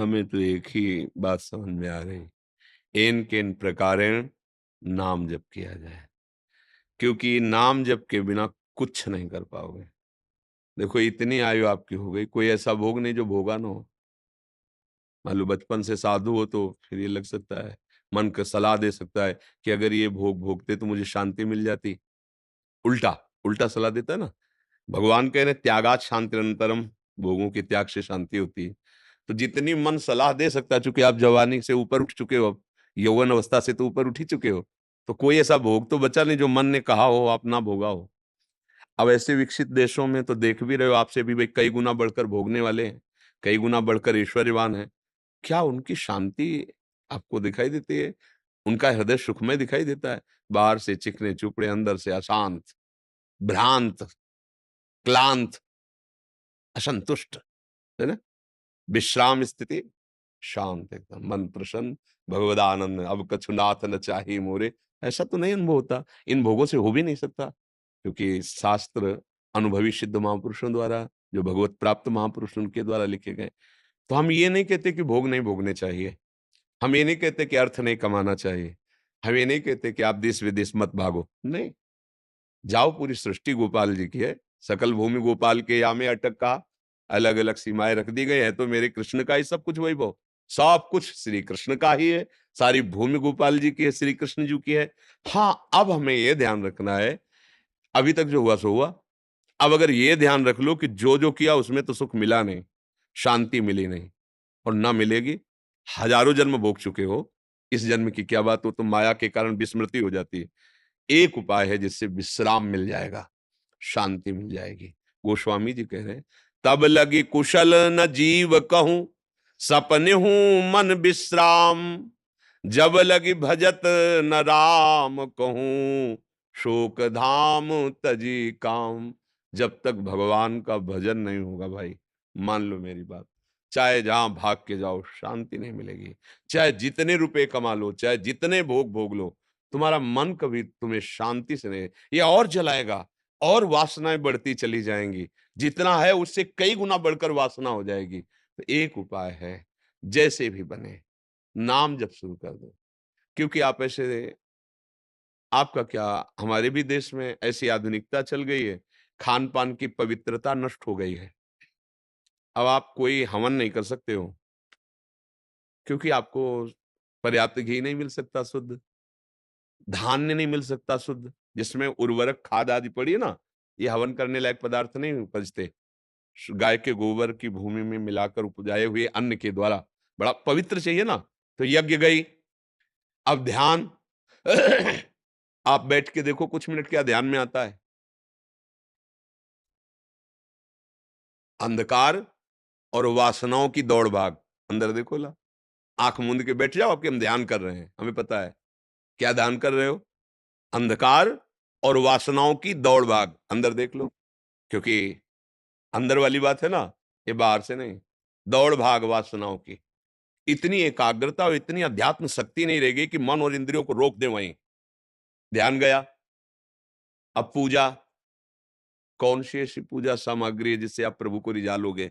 हमें तो एक ही बात समझ में आ रही, एन केन प्रकारेण नाम जप किया जाए, क्योंकि नाम जप के बिना कुछ नहीं कर पाओगे। देखो इतनी आयु आपकी हो गई, कोई ऐसा भोग नहीं जो भोगा ना हो। मान लो बचपन से साधु हो तो फिर ये लग सकता है, मन को सलाह दे सकता है कि अगर ये भोग भोगते तो मुझे शांति मिल जाती। उल्टा, उल्टा सलाह देता है ना। भगवान कह रहे त्यागात शांतिरंतरम, भोगों के त्याग से शांति होती है। तो जितनी मन सलाह दे सकता है, चूंकि आप जवानी से ऊपर उठ चुके हो, अब यौवन अवस्था से तो ऊपर उठ ही चुके हो, तो कोई ऐसा भोग तो बचा नहीं जो मन ने कहा हो आप ना भोगा हो। अब ऐसे विकसित देशों में तो देख भी रहे हो, आपसे भी भाई कई गुना बढ़कर भोगने वाले हैं, कई गुना बढ़कर ऐश्वर्यवान है। क्या उनकी शांति आपको दिखाई देती है? उनका हृदय सुखमय दिखाई देता है? बाहर से चिकने चुपड़े, अंदर से अशांत, भ्रांत, क्लांत, असंतुष्ट, है ना? विश्राम स्थिति, शांत एकदम, मन प्रसन्न, भगवदानंद, अब कछु नाथ न चाही मोरे। ऐसा तो नहीं अनुभव होता, इन भोगों से हो भी नहीं सकता, क्योंकि शास्त्र अनुभवी सिद्ध महापुरुषों द्वारा, जो भगवत प्राप्त महापुरुष उनके द्वारा लिखे गए। तो हम ये नहीं कहते कि भोग नहीं भोगने चाहिए, हम ये नहीं कहते कि अर्थ नहीं कमाना चाहिए, हम ये नहीं कहते कि आप देश विदेश मत भागो, नहीं। जाओ, पूरी सृष्टि गोपाल जी की है, सकल भूमि गोपाल के या में अटक का, अलग अलग सीमाएं रख दी गई है, तो मेरे कृष्ण का ही सब कुछ वैभव, सब कुछ श्री कृष्ण का ही है। सारी भूमि गोपाल जी की है, श्री कृष्ण जी की है। हाँ, अब हमें यह ध्यान रखना है, अभी तक जो हुआ सो हुआ। अब अगर ये ध्यान रख लो कि जो जो किया उसमें तो सुख मिला नहीं, शांति मिली नहीं, और ना मिलेगी। हजारों जन्म भोग चुके हो, इस जन्म की क्या बात हो, तो माया के कारण विस्मृति हो जाती है। एक उपाय है जिससे विश्राम मिल जाएगा, शांति मिल जाएगी। गोस्वामी जी कह रहे हैं, तब लगी कुशल न जीव कहूं, सपने हूं मन विश्राम, जब लगी भजत न राम कहूं, शोक धाम तजी काम। जब तक भगवान का भजन नहीं होगा भाई, मान लो मेरी बात, चाहे जहां भाग के जाओ शांति नहीं मिलेगी। चाहे जितने रुपए कमा लो, चाहे जितने भोग भोग लो, तुम्हारा मन कभी तुम्हें शांति से नहीं, ये और जलाएगा, और वासनाएं बढ़ती चली जाएंगी। जितना है उससे कई गुना बढ़कर वासना हो जाएगी। तो एक उपाय है, जैसे भी बने नाम जप शुरू कर दो। क्योंकि आप ऐसे, आपका क्या, हमारे भी देश में ऐसी आधुनिकता चल गई है, खान पान की पवित्रता नष्ट हो गई है। अब आप कोई हवन नहीं कर सकते हो, क्योंकि आपको पर्याप्त घी नहीं मिल सकता शुद्ध, धान्य नहीं मिल सकता शुद्ध, जिसमें उर्वरक खाद आदि पड़ी है ना, ये हवन करने लायक पदार्थ नहीं उपजते। गाय के गोबर की भूमि में मिलाकर उपजाए हुए अन्न के द्वारा, बड़ा पवित्र चाहिए ना। तो यज्ञ गई, अब ध्यान। आप बैठ के देखो कुछ मिनट, क्या ध्यान में आता है? अंधकार और वासनाओं की दौड़ भाग। अंदर देखो ला, आंख मूंद के बैठ जाओ, आपके हम ध्यान कर रहे हैं, हमें पता है क्या ध्यान कर रहे हो। अंधकार और वासनाओं की दौड़ भाग, अंदर देख लो। क्योंकि अंदर वाली बात है ना, ये बाहर से नहीं। दौड़ भाग वासनाओं की, इतनी एकाग्रता और इतनी अध्यात्म शक्ति नहीं रहेगी कि मन और इंद्रियों को रोक दे वहीं। ध्यान गया। अब पूजा, कौन सी ऐसी पूजा सामग्री है जिससे आप प्रभु को रिझा लोगे?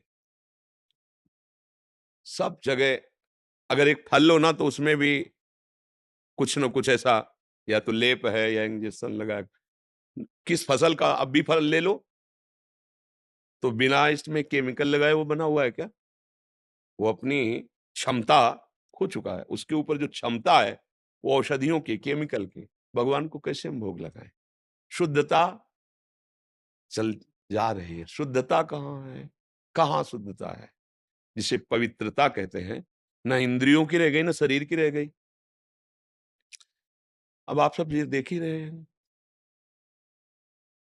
सब जगह अगर एक फल लो ना, तो उसमें भी कुछ न कुछ ऐसा, या तो लेप है या इंजेक्शन लगा है। किस फसल का अब भी फल ले लो, तो बिना इसमें केमिकल लगाए वो बना हुआ है क्या? वो अपनी क्षमता खो चुका है, उसके ऊपर जो क्षमता है वो औषधियों की, केमिकल की। भगवान को कैसे हम भोग लगाएं? शुद्धता चल जा रही है, शुद्धता कहाँ है? कहाँ शुद्धता है जिसे पवित्रता कहते हैं? ना इंद्रियों की रह गई, ना शरीर की रह गई। अब आप सब ये देख ही रहे हैं,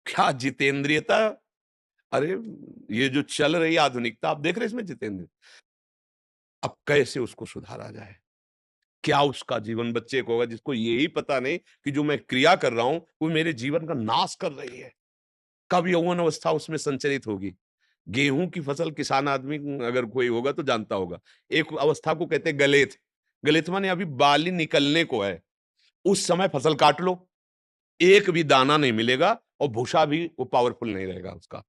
क्या जितेंद्रियता। अरे, ये जो चल रही आधुनिकता, आप देख रहे हैं इसमें जितेंद्र। अब कैसे उसको सुधारा जाए? क्या उसका जीवन बच्चे को होगा जिसको यही पता नहीं कि जो मैं क्रिया कर रहा हूं वो मेरे जीवन का नाश कर रही है? कब यौवन अवस्था उसमें संचरित होगी? गेहूं की फसल किसान आदमी अगर कोई होगा तो जानता होगा, एक अवस्था को कहते हैं गलेथ। गलेथ माने अभी बाली निकलने को है, उस समय फसल काट लो, एक भी दाना नहीं मिलेगा, और भूसा भी वो पावरफुल नहीं रहेगा उसका।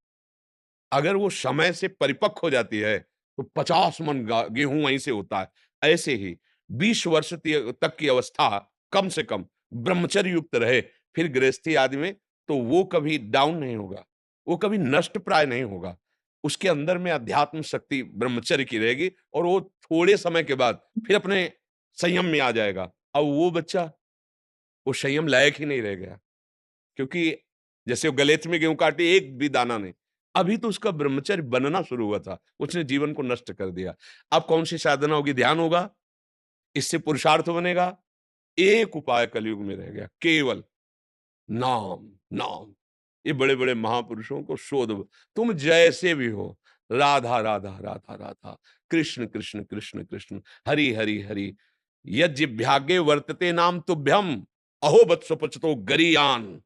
अगर वो समय से परिपक्व हो जाती है, तो 50 मन गेहूं वहीं से होता है। ऐसे ही 20 वर्ष तक की अवस्था कम से कम ब्रह्मचर्य युक्त रहे, फिर गृहस्थी आदि में, तो वो कभी डाउन नहीं होगा, वो कभी नष्ट प्राय नहीं होगा। उसके अंदर में अध्यात्म शक्ति ब्रह्मचर्य की रहेगी और वो थोड़े समय के बाद फिर अपने संयम में आ जाएगा। अब वो बच्चा वो संयम लायक ही नहीं रह गया, क्योंकि जैसे वो गलेथ में गेहूं काटे एक भी दाना नहीं, अभी तो उसका ब्रह्मचर्य बनना शुरू हुआ था, उसने जीवन को नष्ट कर दिया। अब कौन सी साधना होगी? ध्यान होगा, इससे पुरुषार्थ बनेगा। एक उपाय कलयुग में रह गया, केवल नाम। नाम, ये बड़े बड़े महापुरुषों को शोध, तुम जैसे भी हो, राधा राधा राधा राधा, कृष्ण कृष्ण कृष्ण कृष्ण, हरि हरि हरि, यज्ञाग्ये वर्तते नाम तुभ्यम, अहो वत्सपचतो गरीयान।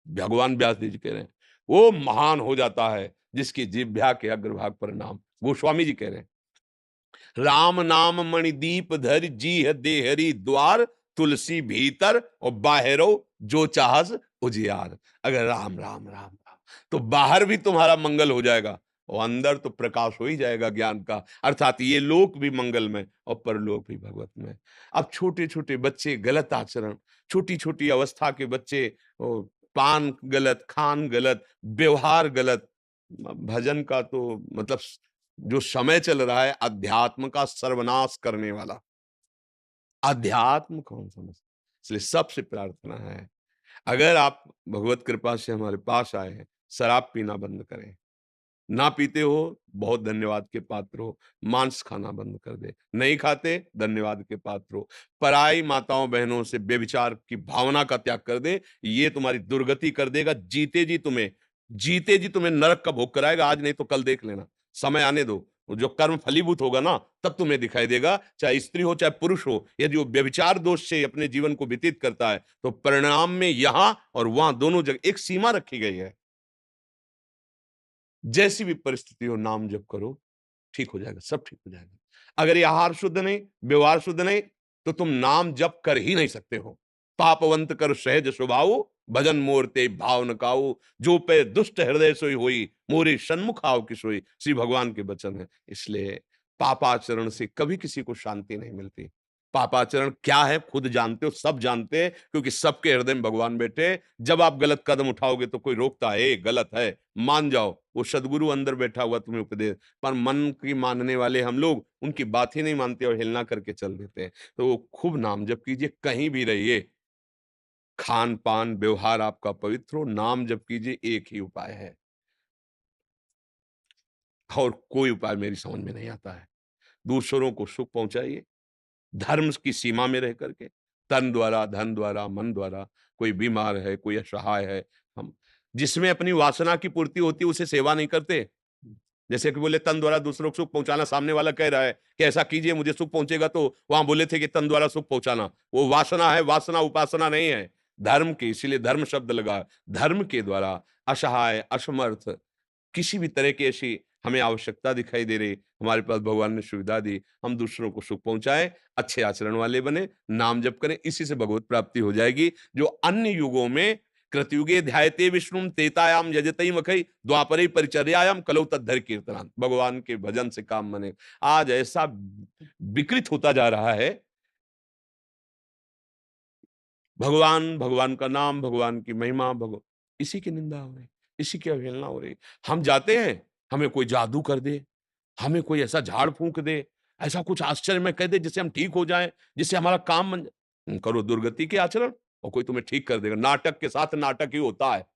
भगवान व्यास जी कह रहे हैं, वो महान हो जाता है जिसकी जिह्वा के अग्रभाग पर नाम। गोस्वामी जी कह रहे हैं, राम नाम मणिदीप धर जी देहरी द्वार, तुलसी भीतर और बाहरो जो चाहस उजियार। अगर राम राम राम राम, तो बाहर भी तुम्हारा मंगल हो जाएगा और अंदर तो प्रकाश हो ही जाएगा ज्ञान का, अर्थात ये लोक भी मंगलमय और परलोक भी भगवतमय। अब छोटे छोटे बच्चे गलत आचरण, छोटी छोटी अवस्था के बच्चे, पान गलत, खान गलत, व्यवहार गलत, भजन का तो मतलब जो समय चल रहा है अध्यात्म का सर्वनाश करने वाला, अध्यात्म कौन समझ। इसलिए सबसे प्रार्थना है, अगर आप भगवत कृपा से हमारे पास आए हैं, शराब पीना बंद करें। ना पीते हो, बहुत धन्यवाद के पात्र हो, मांस खाना बंद कर दे। नहीं खाते, धन्यवाद के पात्र हो। पराई माताओं बहनों से व्यभिचार की भावना का त्याग कर दे, ये तुम्हारी दुर्गति कर देगा। जीते जी तुम्हें नरक का भोग कराएगा, आज नहीं तो कल देख लेना, समय आने दो। जो कर्म फलीभूत होगा ना, तब तुम्हें दिखाई देगा, चाहे स्त्री हो चाहे पुरुष हो। यदि वो व्यभिचार दोष से अपने जीवन को व्यतीत करता है, तो परिणाम में यहां और वहां दोनों जगह एक सीमा रखी गई है। जैसी भी परिस्थिति हो, नाम जप करो, ठीक हो जाएगा, सब ठीक हो जाएगा। अगर ये आहार शुद्ध नहीं, व्यवहार शुद्ध नहीं, तो तुम नाम जप कर ही नहीं सकते हो। पापवंत कर सहज स्वभाव, भजन मोरते भाव न काऊ, जो पे दुष्ट हृदय सोई होई, मोरे सन्मुख आओ की सोई। श्री भगवान के वचन है। इसलिए पापाचरण से कभी किसी को शांति नहीं मिलती। पापाचरण क्या है खुद जानते हो, सब जानते हैं, क्योंकि सबके हृदय में भगवान बैठे। जब आप गलत कदम उठाओगे तो कोई रोकता है, गलत है मान जाओ, वो सदगुरु अंदर बैठा हुआ तुम्हें उपदेश। पर मन की मानने वाले हम लोग उनकी बात ही नहीं मानते और हिलना करके चल देते हैं। तो खूब नाम जप कीजिए, कहीं भी रहिए, खान पान व्यवहार आपका पवित्र हो, नाम जप कीजिए, एक ही उपाय है और कोई उपाय मेरी समझ में नहीं आता है। दूसरों को सुख पहुंचाइए, धर्म की सीमा में रह करके, तन द्वारा, धन द्वारा, मन द्वारा। कोई बीमार है, कोई असहाय है, हम जिसमें अपनी वासना की पूर्ति होती है उसे सेवा नहीं करते। जैसे कि बोले तन द्वारा दूसरों को सुख पहुंचाना, सामने वाला कह रहा है कि ऐसा कीजिए मुझे सुख पहुंचेगा, तो वहां बोले थे कि तन द्वारा सुख पहुंचाना, वो वासना है, वासना उपासना नहीं है। धर्म की, इसीलिए धर्म शब्द लगा। धर्म के द्वारा असहाय, असमर्थ, किसी भी तरह की ऐसी हमें आवश्यकता दिखाई दे रही, हमारे पास भगवान ने सुविधा दी, हम दूसरों को सुख पहुंचाएं, अच्छे आचरण वाले बने, नाम जप करें, इसी से भगवत प्राप्ति हो जाएगी। जो अन्य युगों में कृतयुगे ध्यायते विष्णुम तेतायाम यजतई मखई, द्वापरे परिचर्यायाम कलौ तद्धर कीर्तनान। भगवान के भजन से काम बने। आज ऐसा विकृत होता जा रहा है, भगवान, भगवान का नाम, भगवान की महिमा, इसी की निंदा हो रही, इसी की अवहेलना हो रही। हम जाते हैं, हमें कोई जादू कर दे, हमें कोई ऐसा झाड़ फूंक दे, ऐसा कुछ आश्चर्य में कह दे जिससे हम ठीक हो जाएं, जिससे हमारा काम बन जाए। करो दुर्गति के आचरण और कोई तुम्हें ठीक कर देगा। नाटक के साथ नाटक ही होता है।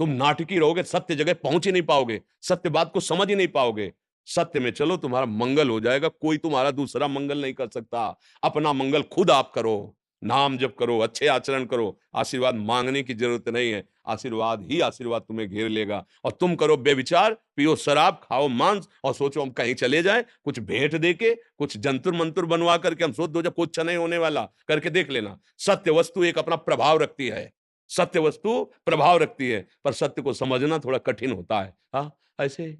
तुम नाटकी रहोगे, सत्य जगह पहुंच ही नहीं पाओगे, सत्य बात को समझ ही नहीं पाओगे। सत्य में चलो, तुम्हारा मंगल हो जाएगा, कोई तुम्हारा दूसरा मंगल नहीं कर सकता। अपना मंगल खुद आप करो, नाम जप करो, अच्छे आचरण करो, आशीर्वाद मांगने की जरूरत नहीं है, आशीर्वाद ही आशीर्वाद तुम्हें घेर लेगा। और तुम करो बेविचार, पियो शराब, खाओ मांस और सोचो हम कहीं चले जाएं, कुछ भेंट देके, कुछ जंतुर मंतुर बनवा करके हम सोच दो जब कुछ नहीं होने वाला, करके देख लेना। सत्य वस्तु एक अपना प्रभाव रखती है, सत्य वस्तु प्रभाव रखती है, पर सत्य को समझना थोड़ा कठिन होता है। हाँ, ऐसे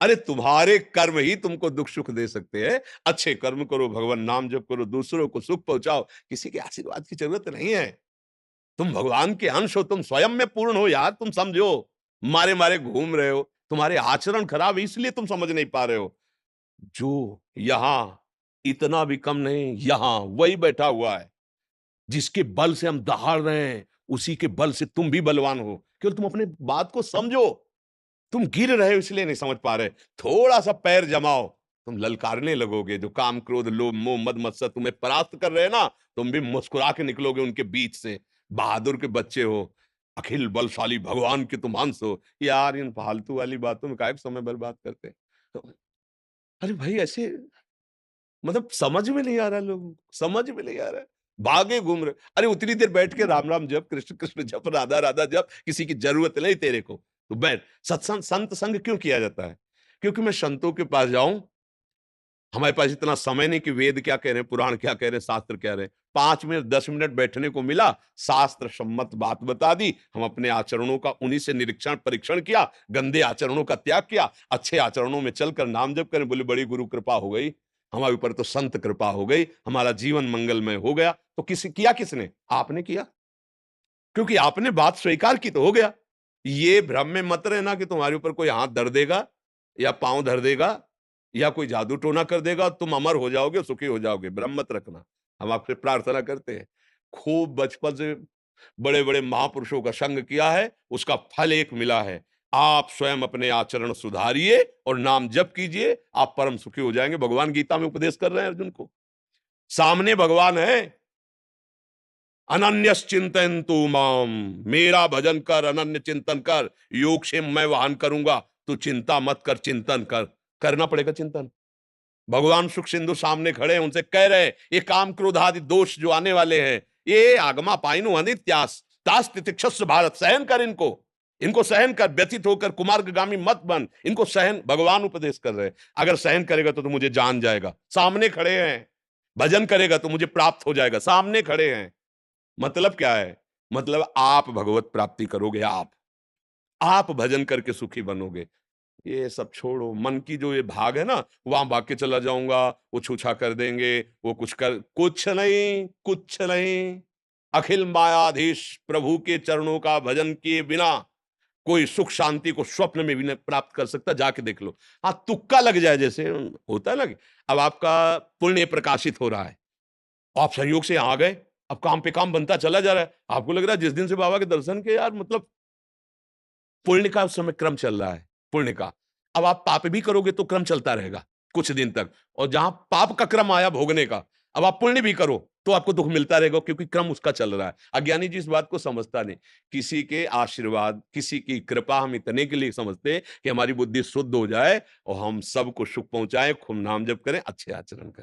अरे तुम्हारे कर्म ही तुमको दुख सुख दे सकते हैं। अच्छे कर्म करो, भगवान नाम जप करो, दूसरों को सुख पहुंचाओ, किसी के आशीर्वाद की जरूरत नहीं है। तुम भगवान के अंश हो, तुम स्वयं में पूर्ण हो यार, तुम समझो। मारे मारे घूम रहे हो, तुम्हारे आचरण खराब है इसलिए तुम समझ नहीं पा रहे हो। जो यहां इतना भी कम नहीं, यहां वही बैठा हुआ है जिसके बल से हम दहाड़ रहे हैं, उसी के बल से तुम भी बलवान हो। केवल तुम अपने बात को समझो। तुम गिर रहे हो इसलिए नहीं समझ पा रहे। थोड़ा सा पैर जमाओ, तुम ललकारने लगोगे। जो काम क्रोध लोभ मोह मद मत्सर तुम्हें परास्त कर रहे हैं ना, तुम भी मुस्कुरा के निकलोगे उनके बीच से। बहादुर के बच्चे हो, अखिल बलशाली भगवान के तुम अंश हो। यार इन फालतू वाली बातों में काहे को समय बर्बाद करते हैं? तो अरे भाई ऐसे मतलब समझ में नहीं आ रहा, लोगों को समझ में नहीं आ रहा है। भागे घूम रहे। अरे उतनी देर बैठ के राम राम जप, कृष्ण कृष्ण जप, राधा राधा जप, किसी की जरूरत नहीं तेरे को। तो बैठ। सत्संग संत संग क्यों किया जाता है? क्योंकि मैं संतों के पास जाऊं। हमारे पास इतना समय नहीं कि वेद क्या कह रहे हैं, पुराण क्या कह रहे हैं, शास्त्र क्या रहे हैं। 5 मिनट 10 मिनट बैठने को मिला, शास्त्र सम्मत बात बता दी, हम अपने आचरणों का उन्हीं से निरीक्षण परीक्षण किया, गंदे आचरणों का त्याग किया, अच्छे आचरणों में चलकर नाम जप करें। बोले बड़ी गुरु कृपा हो गई हमारे ऊपर, तो संत कृपा हो गई, हमारा जीवन मंगलमय हो गया। तो किसने? आपने किया। क्योंकि आपने बात स्वीकार की तो हो गया। ये भ्रम में मत रहना कि तुम्हारे ऊपर कोई हाथ धर देगा या पांव धर देगा या कोई जादू टोना कर देगा, तुम अमर हो जाओगे, सुखी हो जाओगे। भ्रम मत रखना। हम आपसे प्रार्थना करते हैं, खूब बचपन से बड़े बड़े महापुरुषों का संग किया है, उसका फल एक मिला है। आप स्वयं अपने आचरण सुधारिए और नाम जप कीजिए, आप परम सुखी हो जाएंगे। भगवान गीता में उपदेश कर रहे हैं अर्जुन को। सामने भगवान है। अनन्यश्चिंतयन्तु माम, मेरा भजन कर, अनन्य चिंतन कर, योग से मैं वाहन करूंगा। तू चिंता मत कर, चिंतन कर। करना पड़ेगा चिंतन। भगवान सुख सिंधु सामने खड़े हैं, उनसे कह रहे हैं ये काम क्रोध आदि दोष जो आने वाले हैं, ये आगमा पाइनु अनित्यास तास तितिक्षस्व भारत, सहन कर इनको। इनको सहन कर, व्यथित होकर कुमार्गामी मत बन, इनको सहन। भगवान उपदेश कर रहे हैं, अगर सहन करेगा तो मुझे जान जाएगा। सामने खड़े हैं। भजन करेगा तो मुझे प्राप्त हो जाएगा। सामने खड़े हैं। मतलब क्या है? मतलब आप भगवत प्राप्ति करोगे। आप भजन करके सुखी बनोगे। ये सब छोड़ो। मन की जो ये भाग है ना, वहां भाग के चला जाऊंगा, वो छूछा कर देंगे, वो कुछ नहीं, कुछ नहीं। अखिल मायाधीश प्रभु के चरणों का भजन किए बिना कोई सुख शांति को स्वप्न में भी नहीं प्राप्त कर सकता। जाके देख लो। हाँ, तुक्का लग जाए, जैसे होता है ना कि अब आपका पुण्य प्रकाशित हो रहा है, आप संयोग से आ गए, अब काम पे काम बनता चला जा रहा है। आपको लग रहा है जिस दिन से बाबा के दर्शन के, यार मतलब पुण्य का उस समय क्रम चल रहा है, पुण्य का। अब आप पाप भी करोगे तो क्रम चलता रहेगा कुछ दिन तक। और जहां पाप का क्रम आया भोगने का, अब आप पुण्य भी करो तो आपको दुख मिलता रहेगा, क्योंकि क्रम उसका चल रहा है। अज्ञानी जी इस बात को समझता नहीं। किसी के आशीर्वाद, किसी की कृपा हम इतने के लिए समझते हैं कि हमारी बुद्धि शुद्ध हो जाए और हम सबको सुख पहुंचाएं, खूब नाम जप करें, अच्छे आचरण करें।